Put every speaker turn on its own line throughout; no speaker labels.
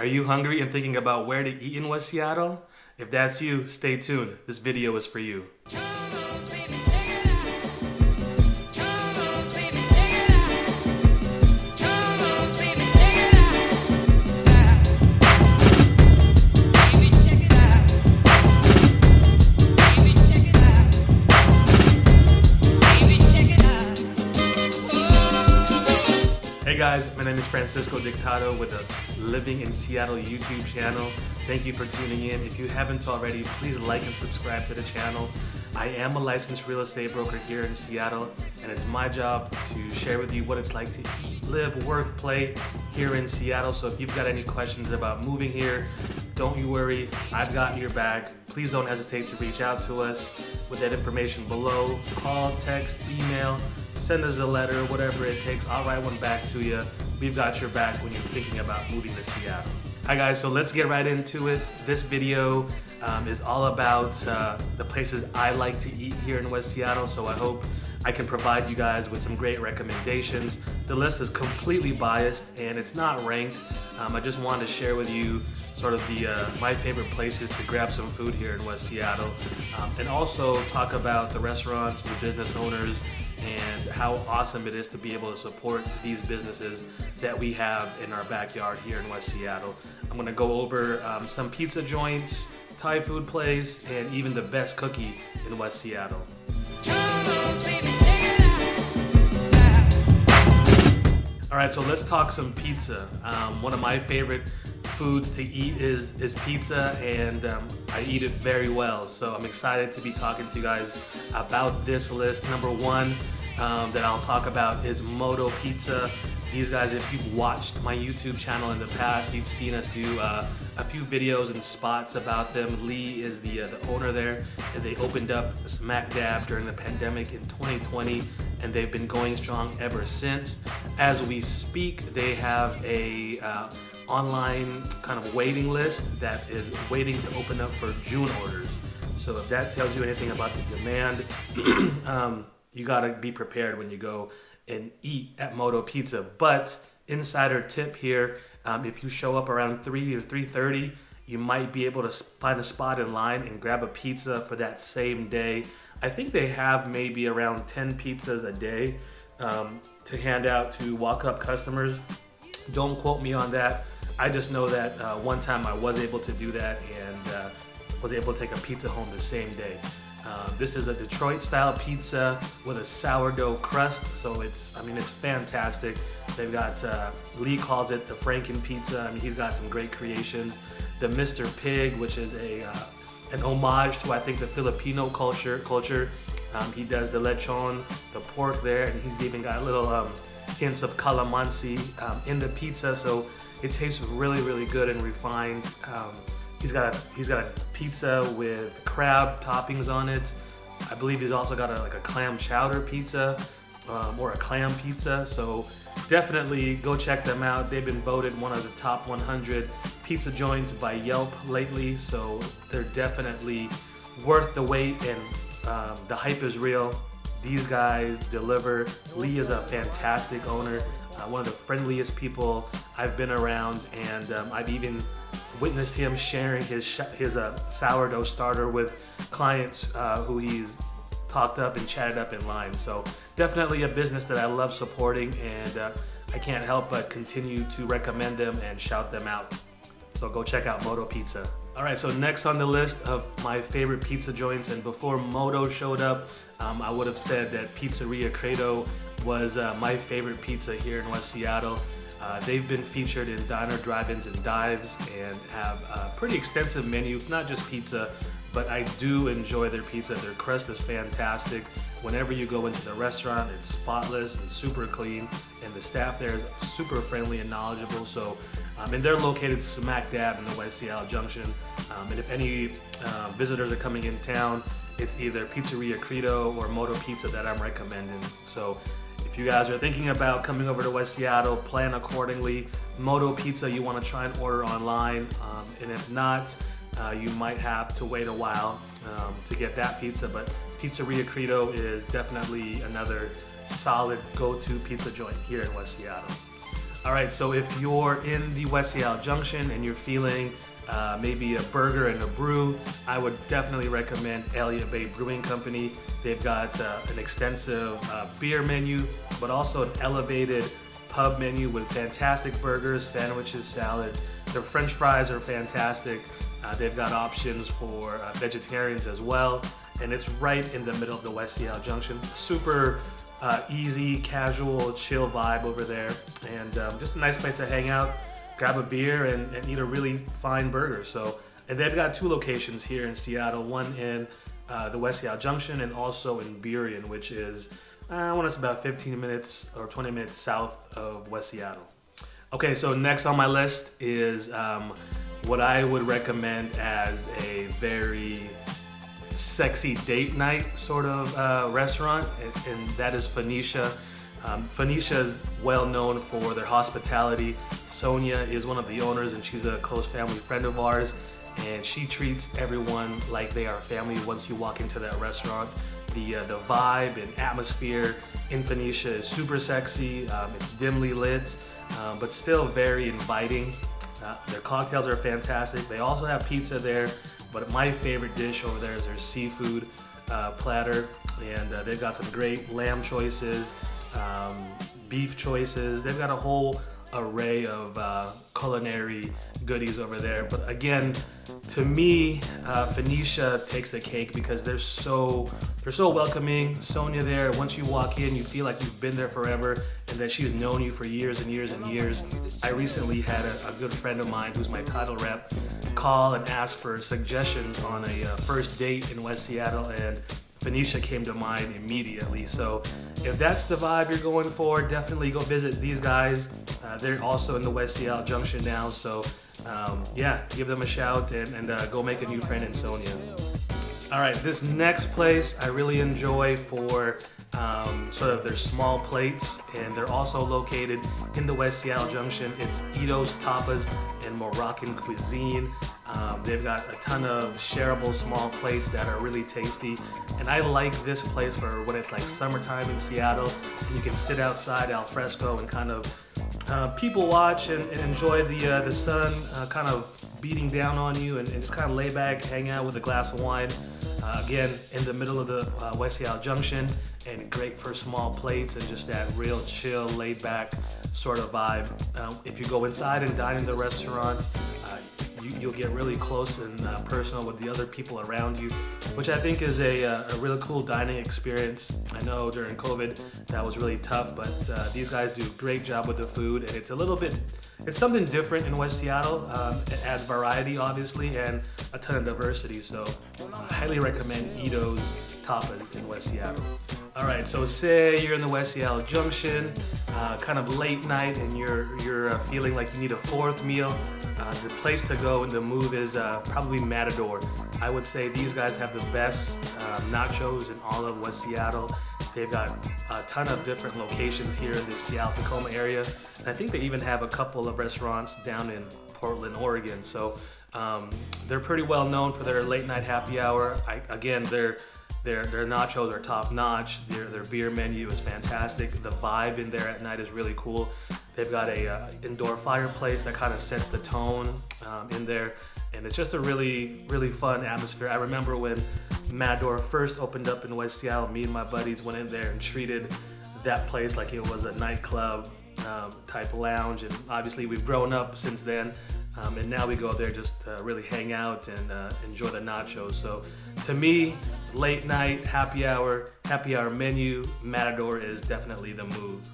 Are you hungry and thinking about where to eat in West Seattle? If that's you, stay tuned. This video is for you. Hey guys, my name is Francisco Dictado with the Living in Seattle YouTube channel. Thank you for tuning in. If you haven't already, please like and subscribe to the channel. I am a licensed real estate broker here in Seattle, and it's my job to share with you what it's like to eat, live, work, play here in Seattle. So if you've got any questions about moving here, don't you worry, I've got your back. Please don't hesitate to reach out to us with that information below. Call, text, email, send us a letter, whatever it takes. I'll write one back to you. We've got your back when you're thinking about moving to Seattle. Hi guys, so let's get right into it. This video is all about the places I like to eat here in West Seattle, so I hope I can provide you guys with some great recommendations. The list is completely biased and it's not ranked. I just wanted to share with you sort of my favorite places to grab some food here in West Seattle, and also talk about the restaurants, the business owners, and how awesome it is to be able to support these businesses that we have in our backyard here in West Seattle. I'm gonna go over some pizza joints, Thai food place, and even the best cookie in West Seattle. All right, so let's talk some pizza. One of my favorite foods to eat is pizza, and I eat it very well. So I'm excited to be talking to you guys about this list. Number one that I'll talk about is MOTO Pizza. These guys, if you've watched my YouTube channel in the past, you've seen us do a few videos and spots about them. Lee is the owner there, and they opened up smack dab during the pandemic in 2020, and they've been going strong ever since. As we speak, they have a online kind of waiting list that is waiting to open up for June orders. So if that tells you anything about the demand, you gotta be prepared when you go and eat at MOTO Pizza. But insider tip here, if you show up around 3 or 3:30, you might be able to find a spot in line and grab a pizza for that same day. I think they have maybe around 10 pizzas a day to hand out to walk-up customers. Don't quote me on that. I just know that one time I was able to do that and was able to take a pizza home the same day. This is a Detroit-style pizza with a sourdough crust, so it's fantastic. They've got, Lee calls it the Franken pizza. I mean, he's got some great creations. The Mr. Pig, which is an homage to, I think, the Filipino culture. He does the lechon, the pork there, and he's even got little hints of calamansi in the pizza, so it tastes really, really good and refined. He's got a pizza with crab toppings on it. I believe he's also got a clam chowder pizza or a clam pizza. So definitely go check them out. They've been voted one of the top 100 pizza joints by Yelp lately. So they're definitely worth the wait, and the hype is real. These guys deliver. Lee is a fantastic owner, one of the friendliest people I've been around, and I've even witnessed him sharing his sourdough starter with clients who he's talked up and chatted up in line. So definitely a business that I love supporting, and I can't help but continue to recommend them and shout them out. So go check out MOTO Pizza. All right, so next on the list of my favorite pizza joints, and before MOTO showed up, I would have said that Pizzeria Credo was my favorite pizza here in West Seattle. They've been featured in diner, drive-ins, and dives, and have a pretty extensive menu. It's not just pizza, but I do enjoy their pizza. Their crust is fantastic. Whenever you go into the restaurant, it's spotless and super clean, and the staff there is super friendly and knowledgeable. So, and they're located smack dab in the West Seattle Junction. And if any visitors are coming in town, it's either Pizzeria Credo or MOTO Pizza that I'm recommending. So if you guys are thinking about coming over to West Seattle, plan accordingly. MOTO Pizza, you want to try and order online, and if not, you might have to wait a while to get that pizza, but Pizzeria Credo is definitely another solid go-to pizza joint here in West Seattle. All right, so if you're in the West Seattle Junction and you're feeling maybe a burger and a brew, I would definitely recommend Elliott Bay Brewing Company. They've got an extensive beer menu, but also an elevated pub menu with fantastic burgers, sandwiches, salads. Their French fries are fantastic. They've got options for vegetarians as well, and it's right in the middle of the West Seattle Junction. Super easy, casual, chill vibe over there, and just a nice place to hang out, grab a beer, and eat a really fine burger. So, and they've got 2 locations here in Seattle, one in the West Seattle Junction and also in Burien, which is, I want to say about 15 minutes or 20 minutes south of West Seattle. Okay, so next on my list is what I would recommend as a very sexy date night sort of restaurant, and that is Phoenecia. Phoenecia is well known for their hospitality. Sonia is one of the owners, and she's a close family friend of ours, and she treats everyone like they are family once you walk into that restaurant. The vibe and atmosphere in Phoenecia is super sexy. It's dimly lit, but still very inviting. Their cocktails are fantastic. They also have pizza there, but my favorite dish over there is their seafood platter, and they've got some great lamb choices, beef choices. They've got a whole array of culinary goodies over there. But again, to me, Phoenecia takes the cake because they're so welcoming. Sonia there, once you walk in, you feel like you've been there forever and that she's known you for years and years and years. I recently had a good friend of mine who's my title rep call and ask for suggestions on a first date in West Seattle, and Phoenecia came to mind immediately. So if that's the vibe you're going for, definitely go visit these guys. They're also in the West Seattle Junction now, so yeah, give them a shout and go make a new friend in Sonia. All right, this next place I really enjoy for sort of their small plates, and they're also located in the West Seattle Junction. It's TAPA'S and Moroccan cuisine. They've got a ton of shareable small plates that are really tasty, and I like this place for when it's like summertime in Seattle and you can sit outside al fresco and kind of people watch and enjoy the sun kind of beating down on you, and just kind of lay back, hang out with a glass of wine. Again, in the middle of the West Seattle Junction, and great for small plates and just that real chill, laid back sort of vibe. If you go inside and dine in the restaurant, you'll get really close and personal with the other people around you, which I think is a really cool dining experience. I know during COVID that was really tough, but these guys do a great job with the food, and it's something different in West Seattle. It adds variety, obviously, and a ton of diversity. So I highly recommend TAPA'S in West Seattle. All right, so say you're in the West Seattle Junction, kind of late night, and you're feeling like you need a fourth meal. The place to go and the move is probably Matador. I would say these guys have the best nachos in all of West Seattle. They've got a ton of different locations here in the Seattle-Tacoma area, and I think they even have a couple of restaurants down in Portland, Oregon. So they're pretty well known for their late night happy hour. Again, their nachos are top notch. Their beer menu is fantastic. The vibe in there at night is really cool. They've got a indoor fireplace that kind of sets the tone in there, and it's just a really, really fun atmosphere. I remember when Matador first opened up in West Seattle, me and my buddies went in there and treated that place like it was a nightclub type lounge, and obviously we've grown up since then, and now we go there just to really hang out and enjoy the nachos. So to me, late night happy hour menu, Matador is definitely the move.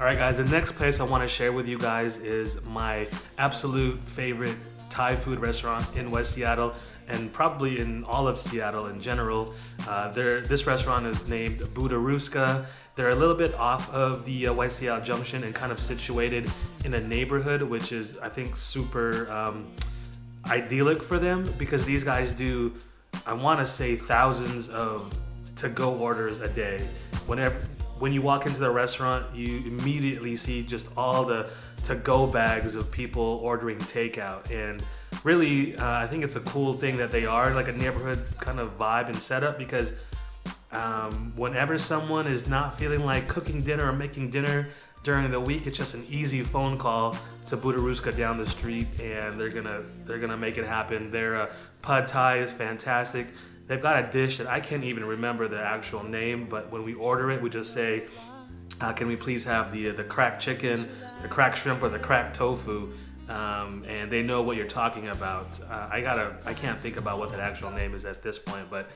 All right, guys, the next place I want to share with you guys is my absolute favorite Thai food restaurant in West Seattle, and probably in all of Seattle in general. This restaurant is named Ruska. They're a little bit off of the West Seattle Junction and kind of situated in a neighborhood, which is, I think, super idyllic for them, because these guys do, I want to say, thousands of to-go orders a day. When you walk into the restaurant, you immediately see just all the to-go bags of people ordering takeout. And really, I think it's a cool thing that they are like a neighborhood kind of vibe and setup, because whenever someone is not feeling like cooking dinner or making dinner, during the week, it's just an easy phone call to Ruska down the street, and they're gonna make it happen. Their pad thai is fantastic. They've got a dish that I can't even remember the actual name, but when we order it, we just say, can we please have the cracked chicken, the cracked shrimp, or the cracked tofu? And they know what you're talking about. I can't think about what that actual name is at this point, but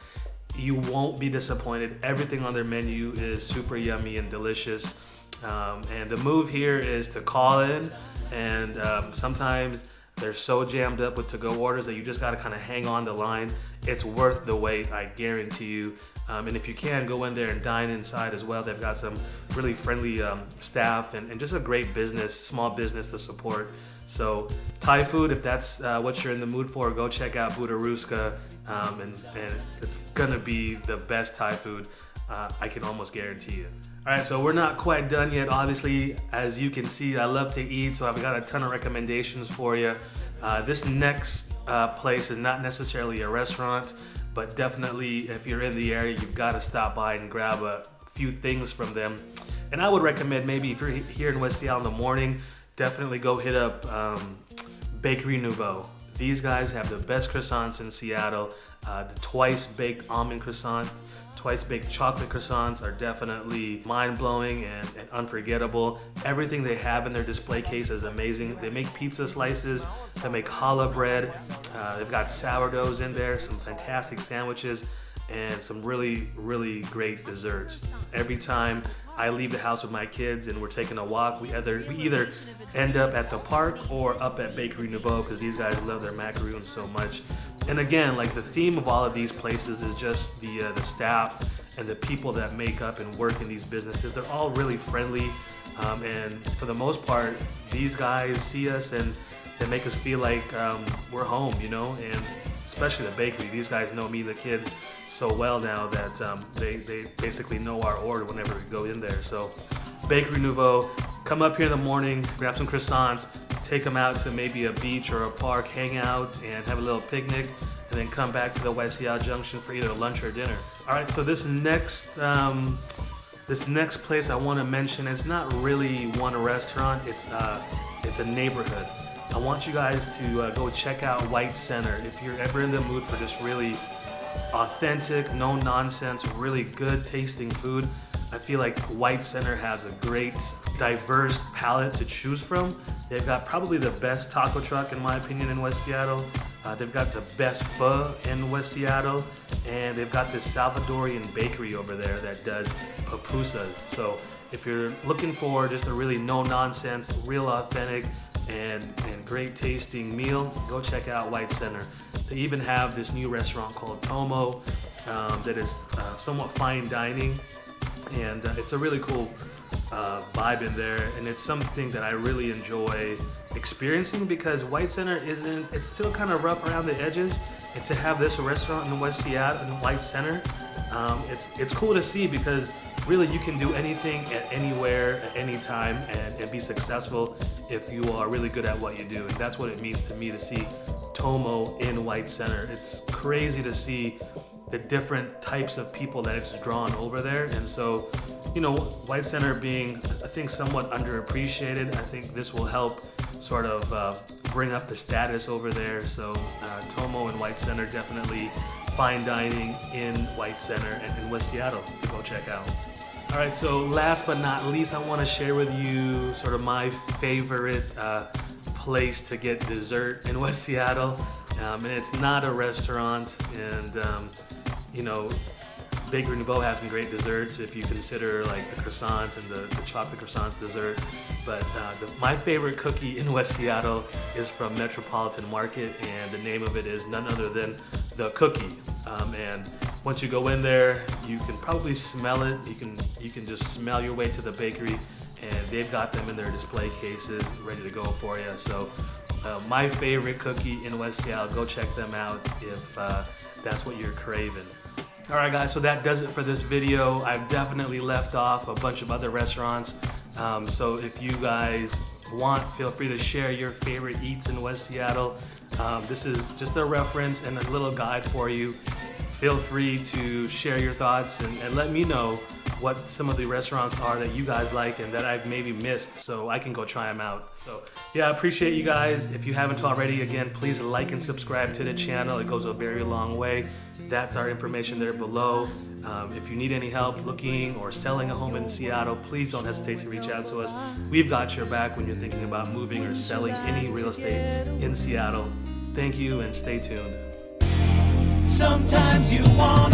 you won't be disappointed. Everything on their menu is super yummy and delicious. And the move here is to call in, and sometimes they're so jammed up with to-go orders that you just gotta kind of hang on the line. It's worth the wait, I guarantee you. And if you can, go in there and dine inside as well. They've got some really friendly staff and just a great business, small business to support. So Thai food, if that's what you're in the mood for, go check out Ruska, and it's gonna be the best Thai food, I can almost guarantee you. All right, so we're not quite done yet. Obviously, as you can see, I love to eat, so I've got a ton of recommendations for you. This next place is not necessarily a restaurant, but definitely if you're in the area, you've got to stop by and grab a few things from them. And I would recommend, maybe if you're here in West Seattle in the morning, definitely go hit up Bakery Nouveau. These guys have the best croissants in Seattle. The twice baked almond croissant, twice baked chocolate croissants are definitely mind-blowing and unforgettable. Everything they have in their display case is amazing. They make pizza slices, they make challah bread, they've got sourdoughs in there, some fantastic sandwiches, and some really, really great desserts. Every time I leave the house with my kids and we're taking a walk, we either end up at the park or up at Bakery Nouveau, because these guys love their macaroons so much. And again, like, the theme of all of these places is just the staff and the people that make up and work in these businesses. They're all really friendly, and for the most part, these guys see us and they make us feel like we're home, you know. And especially the bakery, these guys know me, the kids, so well now that they basically know our order whenever we go in there. So Bakery Nouveau, come up here in the morning, grab some croissants, take them out to maybe a beach or a park, hang out and have a little picnic, and then come back to the West Seattle Junction for either lunch or dinner. All right, so this next place I want to mention, it's not really one restaurant, it's a neighborhood. I want you guys to go check out White Center. If you're ever in the mood for just really authentic, no nonsense, really good tasting food, I feel like White Center has a great, diverse palette to choose from. They've got probably the best taco truck, in my opinion, in West Seattle. They've got the best pho in West Seattle, and they've got this Salvadorian bakery over there that does pupusas. So if you're looking for just a really no-nonsense, real authentic, and great tasting meal, go check out White Center. They even have this new restaurant called Tomo that is somewhat fine dining, and it's a really cool vibe in there, and it's something that I really enjoy experiencing, because White Center it's still kind of rough around the edges, and to have this restaurant in West Seattle, in White Center, it's cool to see, because really you can do anything at anywhere at any time and be successful if you are really good at what you do. And that's what it means to me to see Tomo in White Center. It's crazy to see the different types of people that it's drawn over there. And so, you know, White Center being, I think, somewhat underappreciated, I think this will help sort of bring up the status over there. So Tomo and White Center, definitely fine dining in White Center and in West Seattle to go check out. All right, so last but not least, I want to share with you sort of my favorite place to get dessert in West Seattle, and it's not a restaurant. And you know, Bakery Nouveau has some great desserts if you consider like the croissants and the chocolate croissants dessert. But my favorite cookie in West Seattle is from Metropolitan Market, and the name of it is none other than The Cookie. And once you go in there, you can probably smell it. You can just smell your way to the bakery, and they've got them in their display cases ready to go for you. So my favorite cookie in West Seattle, go check them out if that's what you're craving. All right, guys, so that does it for this video. I've definitely left off a bunch of other restaurants. So if you guys want, feel free to share your favorite eats in West Seattle. This is just a reference and a little guide for you. Feel free to share your thoughts and let me know what some of the restaurants are that you guys like and that I've maybe missed, so I can go try them out. So yeah, I appreciate you guys. If you haven't already, again, please like and subscribe to the channel. It goes a very long way. That's our information there below. If you need any help looking or selling a home in Seattle, please don't hesitate to reach out to us. We've got your back when you're thinking about moving or selling any real estate in Seattle. Thank you and stay tuned.
Sometimes you want